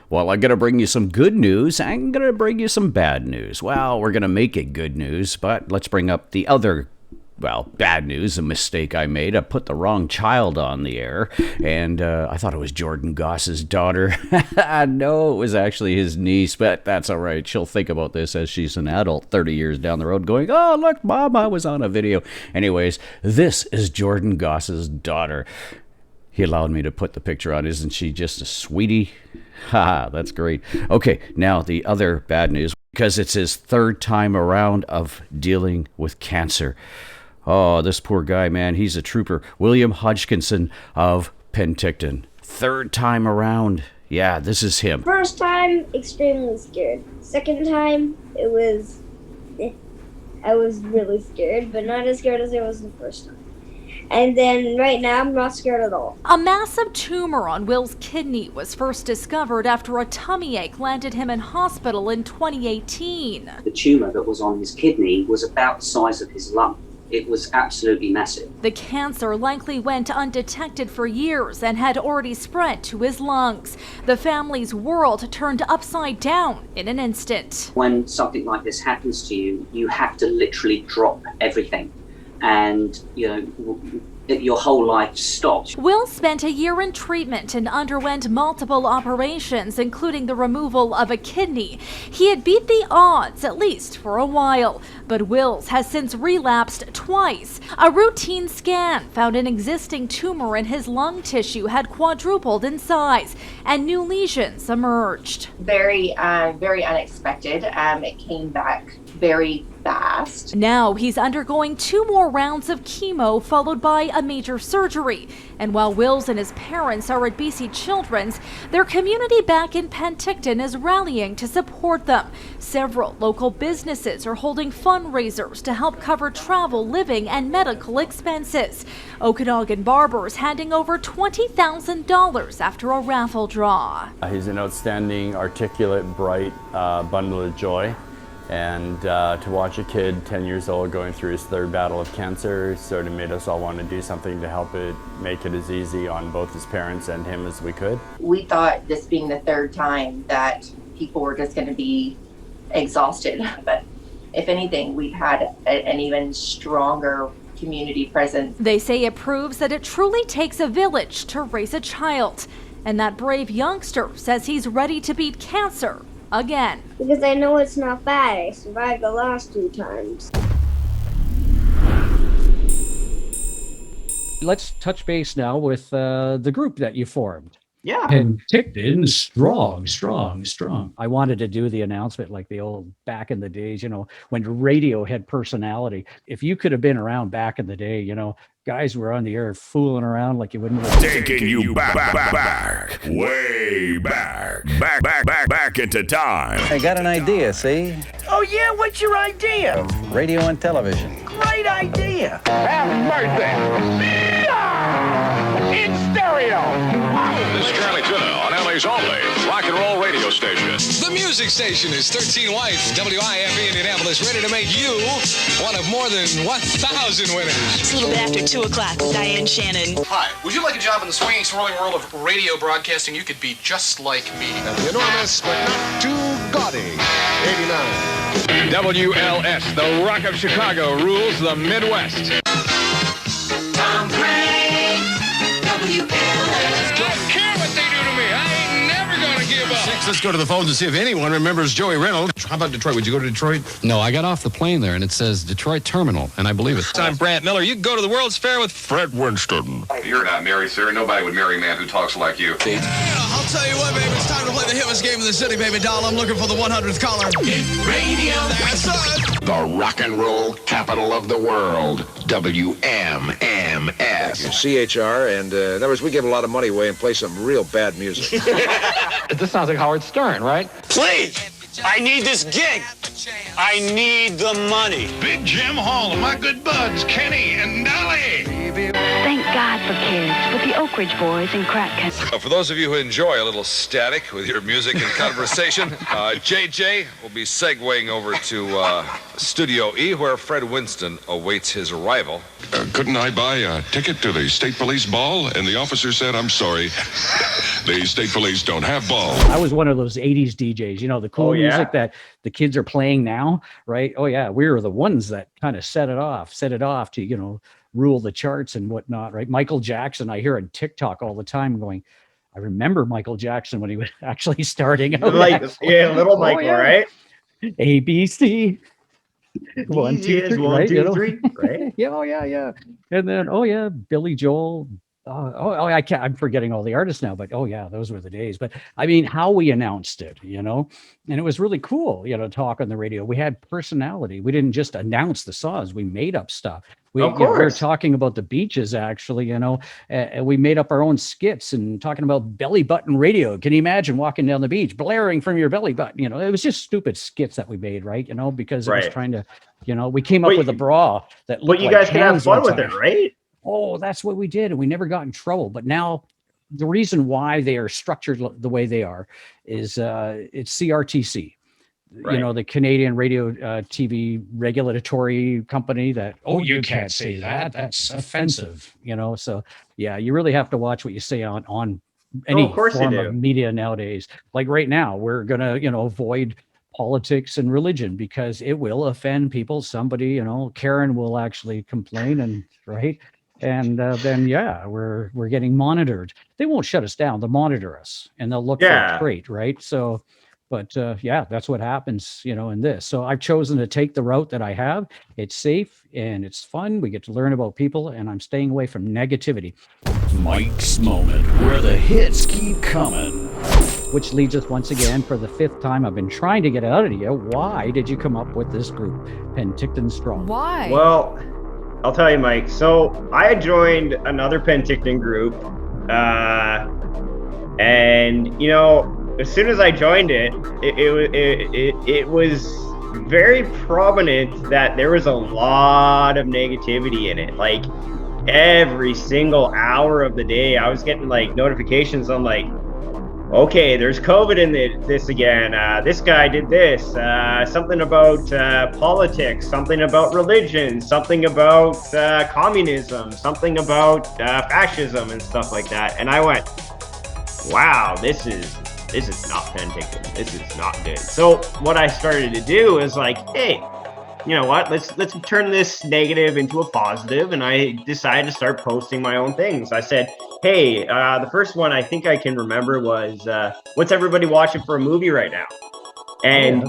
Well, I'm going to bring you some good news. I'm going to bring you some bad news. Well, we're going to make it good news, but let's bring up the other bad news, a mistake I made. I put the wrong child on the air, and I thought it was Jordan Goss's daughter. No, it was actually his niece, but that's all right. She'll think about this as she's an adult 30 years down the road going, oh, look, Mom, I was on a video. Anyways, this is Jordan Goss's daughter. He allowed me to put the picture on. Isn't she just a sweetie? Ha, that's great. Okay, now the other bad news, because it's his third time around of dealing with cancer. Oh, this poor guy, man, he's a trooper. William Hogkinson of Penticton. Third time around. Yeah, this is him. First time, extremely scared. Second time, I was really scared, but not as scared as I was the first time. And then right now, I'm not scared at all. A massive tumor on Will's kidney was first discovered after a tummy ache landed him in hospital in 2018. The tumor that was on his kidney was about the size of his lung. It was absolutely massive. The cancer likely went undetected for years and had already spread to his lungs. The family's world turned upside down in an instant. When something like this happens to you, you have to literally drop everything. And, your whole life stops. Will spent a year in treatment and underwent multiple operations, including the removal of a kidney. He had beat the odds, at least for a while, but Will's has since relapsed twice. A routine scan found an existing tumor in his lung tissue had quadrupled in size, and new lesions emerged. Very unexpected. It came back very fast. Now he's undergoing 2 more rounds of chemo followed by a major surgery. And while Wills and his parents are at BC Children's, their community back in Penticton is rallying to support them. Several local businesses are holding fundraisers to help cover travel, living, and medical expenses. Okanagan Barbers handing over $20,000 after a raffle draw. He's an outstanding, articulate, bright bundle of joy. And to watch a kid 10 years old going through his third battle of cancer sort of made us all want to do something to help make it as easy on both his parents and him as we could. We thought this being the third time that people were just going to be exhausted. But if anything, we've had an even stronger community presence. They say it proves that it truly takes a village to raise a child. And that brave youngster says he's ready to beat cancer again. Because I know it's not bad. I survived the last 2 times. Let's touch base now with the group that you formed. Yeah. Penticton, strong. I wanted to do the announcement like the old back in the days, when radio had personality. If you could have been around back in the day, guys were on the air fooling around like you wouldn't. Taking you back, way back into time. I got an idea, see? Oh, yeah? What's your idea? Radio and television. Great idea. Happy birthday! In stereo! This is Charlie Tuna on LA's only rock and roll radio station. The music station is 13 Wife, WIFE Indianapolis, ready to make you one of more than 1,000 winners. It's a little bit after 2 o'clock with Diane Shannon. Hi, would you like a job in the swinging, swirling world of radio broadcasting? You could be just like me. The enormous, but not too gaudy, 89. WLS, the Rock of Chicago, rules the Midwest. Tom Craig, WLS. Don't care what they do to me. I ain't never gonna give up. 6, let's go to the phones and see if anyone remembers Joey Reynolds. How about Detroit? Would you go to Detroit? No, I got off the plane there, and it says Detroit Terminal, and I believe it. I'm Brant Miller. You can go to the World's Fair with Fred Winston. You're not married, sir. Nobody would marry a man who talks like you. Yeah, I'll tell you what, baby. It's time to play the hittest game in the city, baby doll. I'm looking for the 100th caller. Radio. That's it. The rock and roll capital of the world. WMMS. CHR, and in other words, we give a lot of money away and play some real bad music. This sounds like Howard Stern, right? Please, I need this gig. I need the money. Big Jim Hall and my good buds, Kenny and Dolly. Thank God for kids with the Oak Ridge Boys in Crack Country. For those of you who enjoy a little static with your music and conversation, JJ will be segueing over to Studio E, where Fred Winston awaits his arrival. Couldn't I buy a ticket to the state police ball? And the officer said, I'm sorry, the state police don't have balls. I was one of those 80s DJs, you know, the cool music that the kids are playing now, right? Oh yeah, we were the ones that kind of set it off to, you know, rule the charts and whatnot, right? Michael Jackson, I hear on TikTok all the time going, I remember Michael Jackson when he was actually starting out. Like, little Michael, right? A, B, C. 1, 2, 3, one, right? two, You know? three, right? Yeah. And then, Billy Joel. I'm forgetting all the artists now, but those were the days. But I mean, how we announced it, you know, and it was really cool, you know, talk on the radio. We had personality. We didn't just announce the songs. We made up stuff. We were talking about the beaches, actually, you know, and we made up our own skits and talking about belly button radio. Can you imagine walking down the beach, blaring from your belly button? You know, it was just stupid skits that we made, right? You know, because it was trying to, you know, we came up with a bra that looked like guys can have fun with time. it, right? Oh, that's what we did. And we never got in trouble. But now the reason why they are structured the way they are is it's CRTC, you know, the Canadian Radio TV regulatory company that, you can't say that. That's offensive, you know. So, you really have to watch what you say on any form of media nowadays. Like right now, we're going to, you know, avoid politics and religion because it will offend people. Somebody, you know, Karen will actually complain and and then we're getting monitored. They won't shut us down. They'll monitor us and they'll look for a trait, right? So, but that's what happens, you know, in this. So I've chosen to take the route that I have. It's safe and it's fun. We get to learn about people, and I'm staying away from negativity. Mike's Moment, where the hits keep coming. Which leads us once again for the 5th time. I've been trying to get out of you. Why did you come up with this group, Penticton Strong? Why? Well, I'll tell you, Mike. So I had joined another Penticton group, and you know, as soon as I joined it was very prominent that there was a lot of negativity in it. Like every single hour of the day, I was getting like notifications on like, okay, there's COVID in this again. This guy did this. Something about politics, something about religion, something about communism, something about fascism and stuff like that. And I went, wow, this is not Penticton. This is not good. So what I started to do is like, hey, you know what? Let's turn this negative into a positive. And I decided to start posting my own things. I said, hey, the first one I think I can remember was, what's everybody watching for a movie right now? And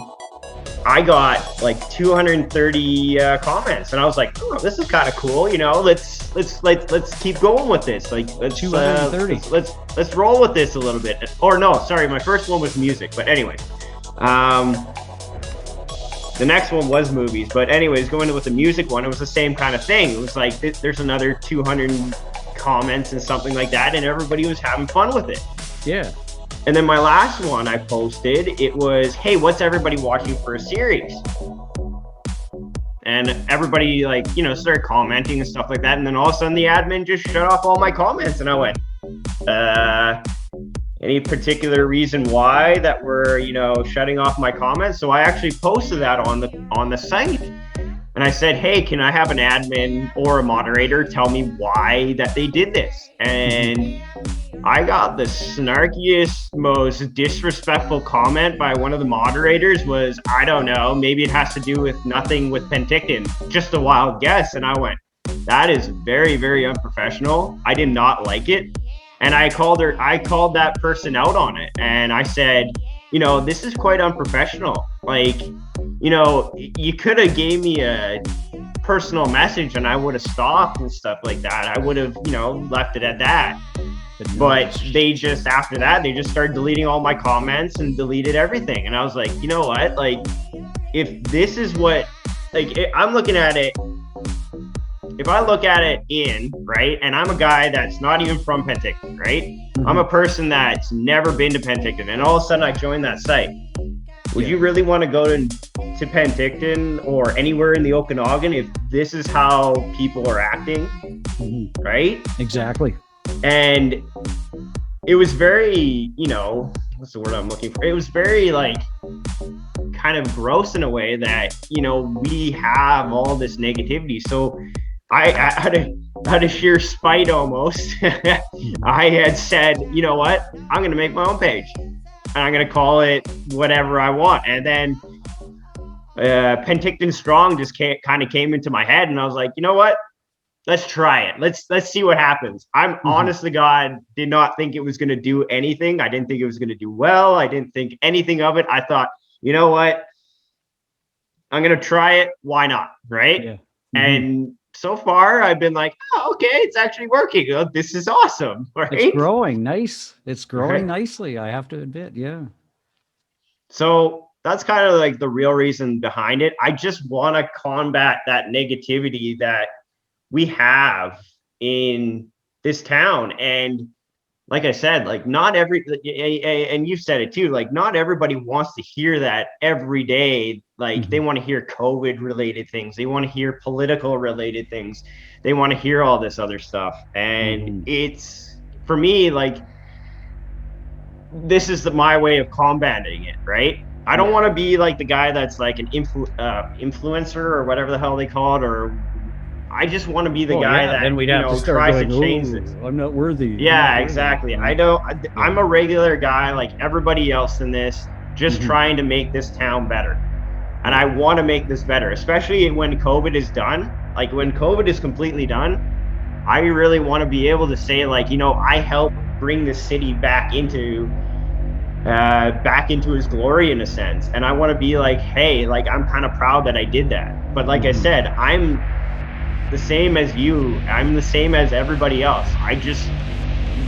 I got like 230 comments, and I was like, oh, this is kind of cool. You know, let's keep going with this. Like, let's 230. Let's roll with this a little bit. Or no, sorry, my first one was music. But anyway, the next one was movies. But anyways, going with the music one, it was the same kind of thing. It was like there's another 200 comments and something like that, and everybody was having fun with it. Yeah. And then my last one I posted, it was, hey, what's everybody watching for a series? And everybody, like, you know, started commenting and stuff like that. And then all of a sudden the admin just shut off all my comments. And I went, any particular reason why that we're, you know, shutting off my comments? So I actually posted that on the site. And I said, hey, can I have an admin or a moderator tell me why that they did this? And I got the snarkiest, most disrespectful comment by one of the moderators was, I don't know, maybe it has to do with nothing with Penticton, just a wild guess. And I went, that is very, very unprofessional. I did not like it. And I called that person out on it. And I said, you know, this is quite unprofessional. Like, you know, you could have gave me a personal message and I would have stopped and stuff like that. I would have, you know, left it at that. But they just, after that, they just started deleting all my comments and deleted everything. And I was like, you know what? Like, if this is what, like, I'm looking at it, if I look at it right, and I'm a guy that's not even from Penticton, right? Mm-hmm. I'm a person that's never been to Penticton, and all of a sudden I joined that site. Would you really want to go and to Penticton or anywhere in the Okanagan if this is how people are acting, right? Exactly. And it was very, what's the word I'm looking for? It was very like kind of gross in a way that, we have all this negativity. So I out of sheer spite almost, I had said, you know what? I'm going to make my own page. And I'm going to call it whatever I want. And then Penticton Strong just kind of came into my head. And I was like, you know what? Let's try it. Let's see what happens. I'm honest to God, did not think it was going to do anything. I didn't think it was going to do well. I didn't think anything of it. I thought, you know what? I'm going to try it. Why not? Right. Yeah. And so far I've been like, oh, okay, it's actually working. Oh, this is awesome. Right. It's growing nice. It's growing nicely. I have to admit. Yeah. So that's kind of like the real reason behind it. I just want to combat that negativity that we have in this town. And like I said, like not every, and you've said it too, like not everybody wants to hear that every day. Like they want to hear COVID related things. They want to hear political related things. They want to hear all this other stuff. And it's, for me, like, this is my way of combating it, right? I don't want to be like the guy that's like an influencer or whatever the hell they call it, or I just want to be the guy that then we'd have to start tries going, to change it. I'm not worthy. Yeah, exactly. I'm a regular guy like everybody else in this, just trying to make this town better. And I want to make this better, especially when COVID is done. Like when COVID is completely done, I really want to be able to say like, I helped bring this city back into his glory in a sense. And I want to be like, hey, like I'm kind of proud that I did that. But like I said, I'm the same as you. I'm the same as everybody else. I just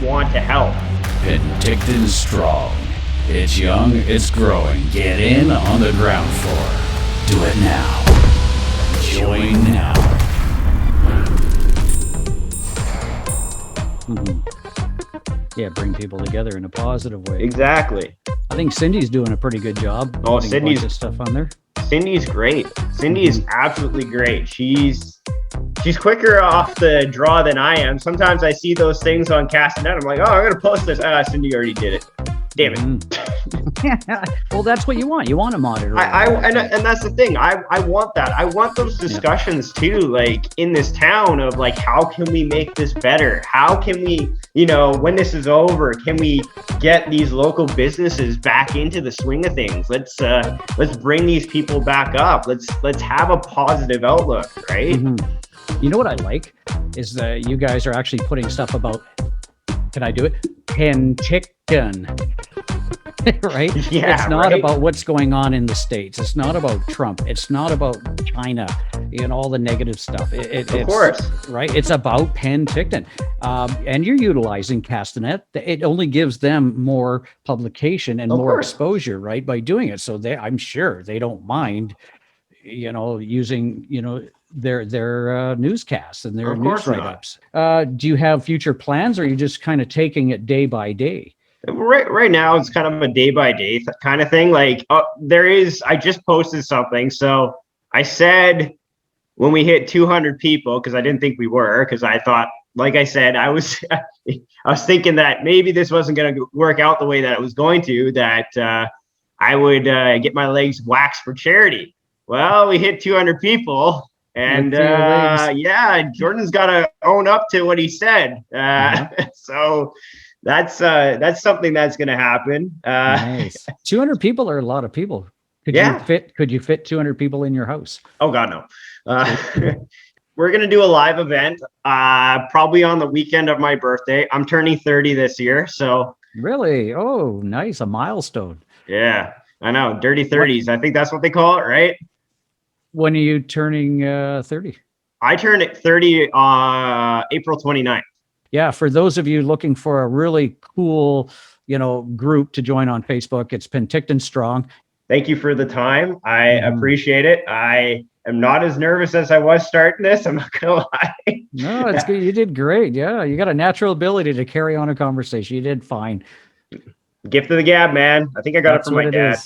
want to help. Penticton Strong. It's young, it's growing. Get in on the ground floor. Do it now. Join now. Yeah, bring people together in a positive way. Exactly. I think Cindy's doing a pretty good job. Oh, putting a bunch of stuff on there. Cindy's great. Cindy is absolutely great. She's quicker off the draw than I am. Sometimes I see those things on Castanet. I'm like, oh, I'm gonna post this. Cindy already did it. Damn it. Well, that's what you want. You want to monitor. And that's the thing. I want that. I want those discussions too, like in this town of like, how can we make this better? How can we, when this is over, can we get these local businesses back into the swing of things? Let's bring these people back up. Let's have a positive outlook, right? You know what I like is that you guys are actually putting stuff about, can I do it? Penticton. Right? Yeah, it's not about what's going on in the States. It's not about Trump. It's not about China and all the negative stuff. Of course. Right? It's about Penticton. And you're utilizing Castanet. It only gives them more publication and more exposure, right, by doing it. So I'm sure they don't mind, using, their newscasts and their news write-ups. Do you have future plans, or are you just kind of taking it day by day? Right now, it's kind of a day by day kind of thing. Like I just posted something. So I said when we hit 200 people, because I didn't think we were, because I thought, like I said, I was thinking that maybe this wasn't going to work out the way that it was going to, that I would get my legs waxed for charity. Well, we hit 200 people. And Jordan's got to own up to what he said. So that's something that's going to happen. Nice. 200 people are a lot of people. Could you fit 200 people in your house? Oh God, no. We're going to do a live event, probably on the weekend of my birthday. I'm turning 30 this year. So really? Oh, nice. A milestone. Yeah, I know. Dirty 30s. I think that's what they call it, right? When are you turning 30? I turn 30 April 29th. Yeah, for those of you looking for a really cool, group to join on Facebook, it's Penticton Strong. Thank you for the time. I appreciate it. I am not as nervous as I was starting this. I'm not gonna lie. No, it's good. You did great. Yeah, you got a natural ability to carry on a conversation. You did fine. Gift of the gab, man. I think I got it from my dad.